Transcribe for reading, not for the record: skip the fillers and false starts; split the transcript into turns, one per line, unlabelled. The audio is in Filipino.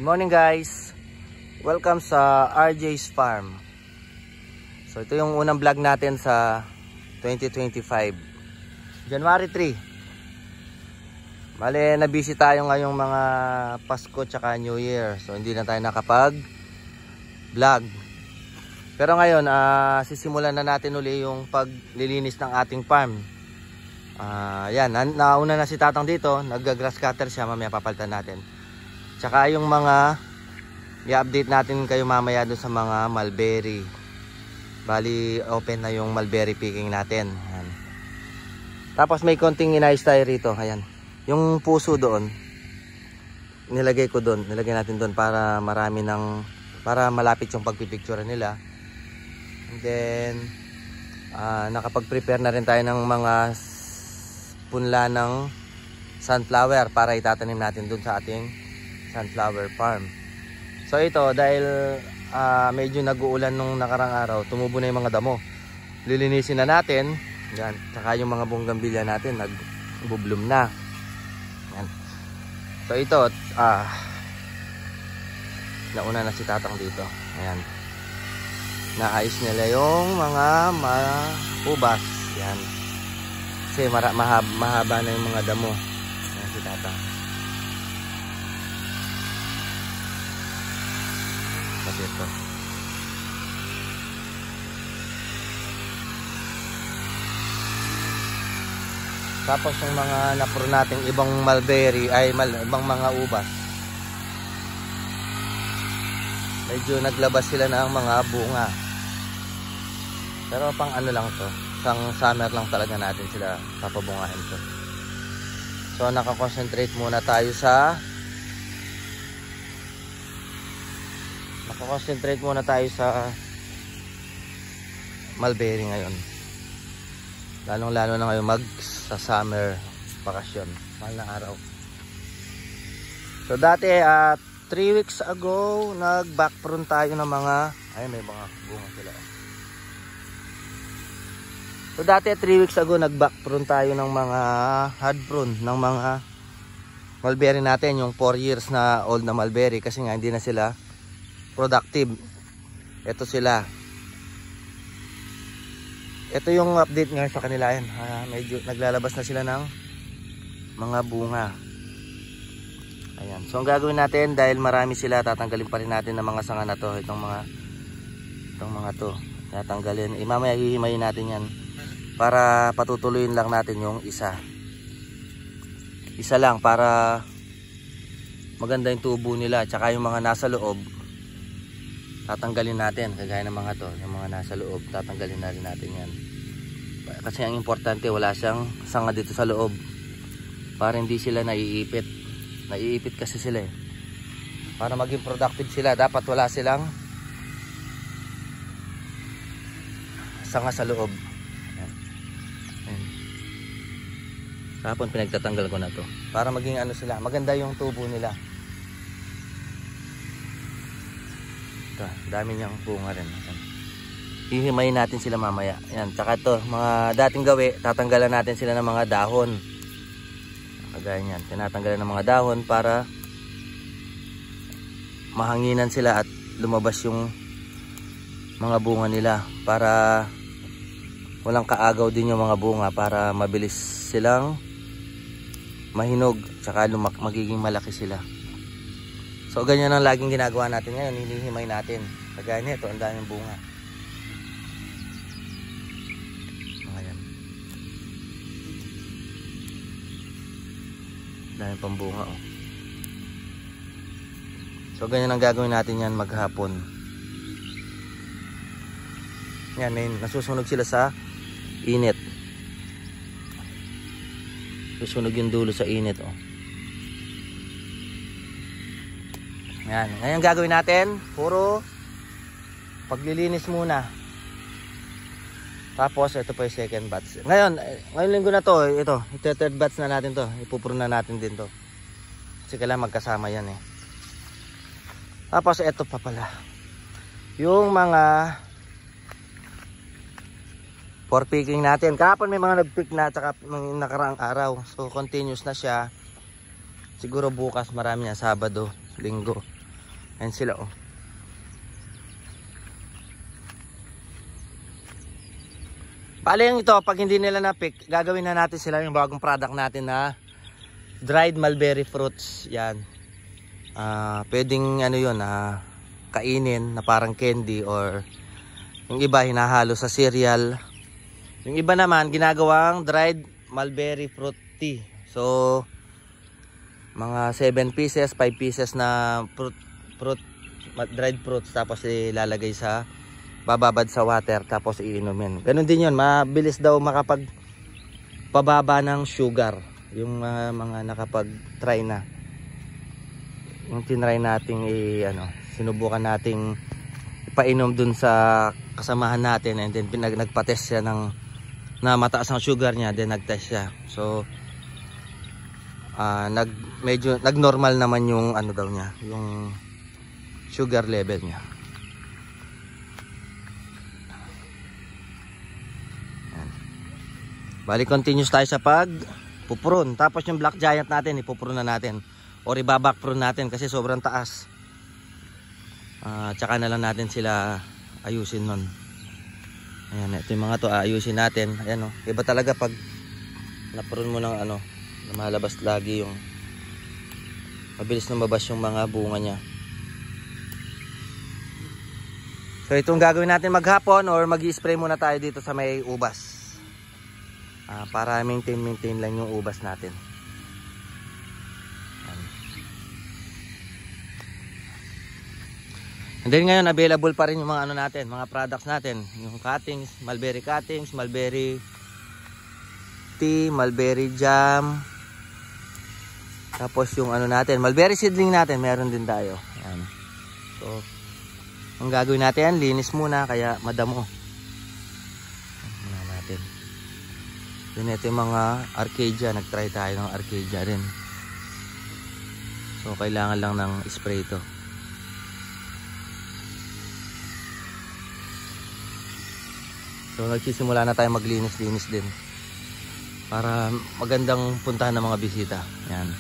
Good morning guys, welcome sa RJ's Farm. So ito yung unang vlog natin sa 2025 January 3. Bale, nabisi tayo ngayong mga Pasko tsaka New Year, so hindi na tayo nakapag vlog. Pero ngayon sisimulan na natin uli yung paglilinis ng ating farm. Yan, nauna na si Tatang dito, nagga-grass cutter siya, mamaya papalitan natin. Tsaka yung mga i-update natin kayo mamaya doon sa mga mulberry. Bali open na yung mulberry picking natin. Ayan. Tapos may konting inayos tayo rito. Ayan. Yung puso doon nilagay ko doon. Nilagay natin doon para marami ng, para malapit yung pagpipicture nila. And then nakapag-prepare na rin tayo ng mga punla ng sunflower para itatanim natin doon sa ating sunflower farm. So ito dahil medyo nag-uulan nung nakarang araw, tumubo na yung mga damo. Lilinisin na natin. Yan, saka yung mga bonggambilya natin nag-bloom na. Yan. So ito nauna na si Tatang dito. Ayan. Naayos nila yung mga ubas. Yan. Kasi mahaba na yung mga damo. Ayan si Tatang. Ito. Tapos yung mga napuro nating ibang mulberry ay ibang mga ubas, medyo naglabas sila ng mga bunga, pero pang ano lang to, pang summer lang talaga natin sila papabungahin to. So nakakonsentrate muna tayo sa mulberry ngayon, lalong-lalo na ngayon sa summer bakasyon, mahal na araw. So dati 3 weeks ago nag-back prune tayo ng mga, ay may mga bunga sila. So dati 3 weeks ago nag-back prune tayo ng mga hard prune ng mga mulberry natin, yung 4 years na old na mulberry, kasi nga hindi na sila productive. Ito sila. Ito yung update ngayon sa kanila. Yan. Medyo naglalabas na sila ng mga bunga. Ayan. So ang gagawin natin, dahil marami sila, tatanggalin pa rin natin ng mga sanga na to. Itong mga to. Tatanggalin. Mamaya hihimayin natin yan. Para patutuloyin lang natin yung isa. Isa lang para maganda yung tubo nila. Tsaka yung mga nasa loob, tatanggalin natin, kagaya ng mga to, yung mga nasa loob, tatanggalin na rin natin yan. Kasi ang importante, wala siyang sanga dito sa loob, para hindi sila naiipit. Naiipit kasi sila eh. Para maging productive sila, dapat wala silang sanga sa loob. Ayan. Ayan. Tapos pinagtatanggal ko na to, para maging ano sila, maganda yung tubo nila. Dami niyang bunga rin. Hihimayin natin sila mamaya. Yan, tsaka ito, mga dating gawi, tatanggalan natin sila ng mga dahon. Kagaya niyan, tinatanggalan ng mga dahon para mahanginan sila at lumabas yung mga bunga nila, para walang kaagaw din yung mga bunga, para mabilis silang mahinog, tsaka magiging malaki sila. So ganyan ang laging ginagawa natin ngayon, hinihimay natin. Kagaya nito, ang daming bunga. Ayan. Daming pambunga oh. So ganyan ang gagawin natin yan maghapon. Yan, nasusunog sila sa init. Susunog yung dulo sa init oh. Yan. Ngayon gagawin natin, puro paglilinis muna. Tapos ito po yung second batch. Ngayon linggo na to, ito third batch na natin to. Ipupuro na natin din to. Kasi kailangan magkasama yan eh. Tapos ito pa pala, yung mga for picking natin. Kahapon may mga nag-pick na, tsaka nakaraang araw. So continuous na siya. Siguro bukas marami na, Sabado, Linggo. Ayan sila oh. Paling ito, pag hindi nila na-pick, gagawin na natin sila yung bagong product natin na dried mulberry fruits. Yan. Pwedeng ano yun, kainin na parang candy, or yung iba hinahalo sa cereal. Yung iba naman ginagawang dried mulberry fruit tea. So mga 7 pieces, 5 pieces na dried fruits, tapos ilalagay sa bababad sa water, tapos iinumin. Ganun din yun, mabilis daw makapagpababa ng sugar yung mga nakapag-try na. Yung tinry nating sinubukan nating ipainom dun sa kasamahan natin, and then nagpa-test siya na mataas ang sugar niya, then nag-test siya. So medyo nag-normal naman yung daw niya, yung sugar level niya. Bali, continuous tayo sa pupurun. Tapos yung black giant natin, ipupurun na natin. O ibabakprun natin kasi sobrang taas. Tsaka na lang natin sila ayusin nun. Ayan, ito yung mga to, ayusin natin. Ayan o, iba talaga pag napurun mo ng na malabas lagi yung, mabilis na mabas yung mga bunga niya. So itong gagawin natin maghapon, or mag-i-spray muna tayo dito sa may ubas. Para maintain lang yung ubas natin. And then ngayon available pa rin yung mga natin, mga products natin, yung cuttings, mulberry tea, mulberry jam. Tapos yung natin, mulberry seedling natin, meron din tayo. Ayan. So ang gagawin natin, linis muna kaya madamo. Yun, ito yung mga Arcadia. Nag-try tayo ng Arcadia rin. So kailangan lang ng spray ito. So nagsisimula na tayo maglinis-linis din, para magandang puntahan ng mga bisita. Yan.